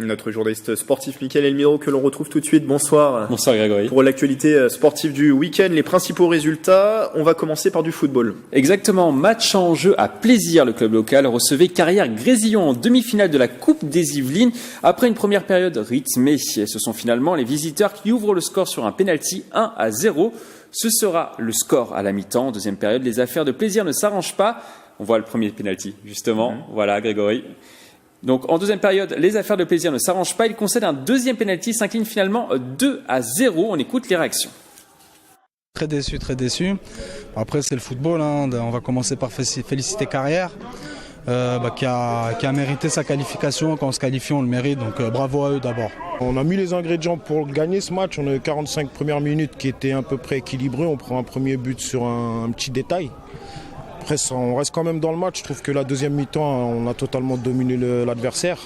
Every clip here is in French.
notre journaliste sportif Mickaël Elmiro que l'on retrouve tout de suite. Bonsoir. Bonsoir Grégory. Pour l'actualité sportive du week-end, les principaux résultats, on va commencer par du football. Exactement, match en jeu à plaisir. Le club local recevait Carrière Grésillon en demi-finale de la Coupe des Yvelines. Après une première période rythmée, ce sont finalement les visiteurs qui ouvrent le score sur un pénalty 1-0. Ce sera le score à la mi-temps. En deuxième période, les affaires de plaisir ne s'arrangent pas. On voit le premier pénalty, justement. Voilà, Grégory. Donc, en deuxième période, les affaires de plaisir ne s'arrangent pas. Il concède un deuxième pénalty, s'incline finalement 2-0. On écoute les réactions. Très déçu, très déçu. Après, c'est le football. On va commencer par féliciter Carrière, qui a mérité sa qualification. Quand on se qualifie, on le mérite. Donc, bravo à eux d'abord. On a mis les ingrédients pour gagner ce match. On a eu 45 premières minutes qui étaient à peu près équilibrées. On prend un premier but sur un petit détail. Après, on reste quand même dans le match. Je trouve que la deuxième mi-temps, on a totalement dominé l'adversaire.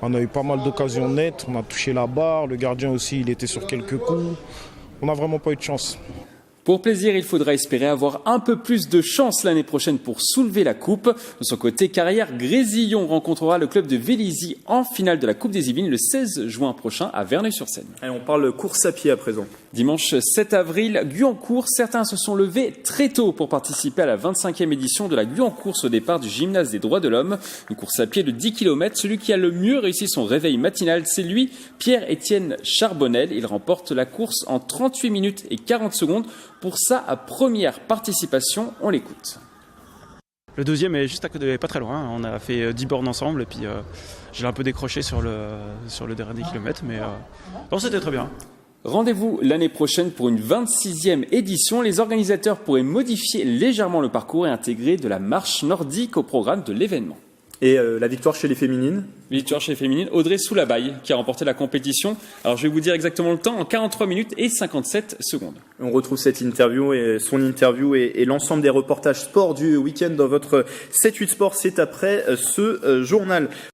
On a eu pas mal d'occasions nettes. On a touché la barre. Le gardien aussi, il était sur quelques coups. On n'a vraiment pas eu de chance. Pour plaisir, il faudra espérer avoir un peu plus de chance l'année prochaine pour soulever la coupe. De son côté, Carrière Grésillon rencontrera le club de Vélizy en finale de la Coupe des Yvelines le 16 juin prochain à Verneuil-sur-Seine. Allez, on parle course à pied à présent. Dimanche 7 avril, Guyancourt, certains se sont levés très tôt pour participer à la 25e édition de la Guyancourse au départ du gymnase des droits de l'homme. Une course à pied de 10 km. Celui qui a le mieux réussi son réveil matinal, c'est lui, Pierre-Étienne Charbonnel. Il remporte la course en 38 minutes et 40 secondes. Pour sa première participation, on l'écoute. Le deuxième est juste à côté, pas très loin. On a fait 10 bornes ensemble et puis j'ai un peu décroché sur le dernier kilomètre, mais non, c'était très bien. Rendez-vous l'année prochaine pour une 26e édition. Les organisateurs pourraient modifier légèrement le parcours et intégrer de la marche nordique au programme de l'événement. Et la victoire chez les féminines? Victoire chez les féminines, Audrey Soulabaille qui a remporté la compétition. Alors je vais vous dire exactement le temps, en 43 minutes et 57 secondes. On retrouve cette interview et son interview et l'ensemble des reportages sport du week-end dans votre 7-8 Sport. C'est après ce journal.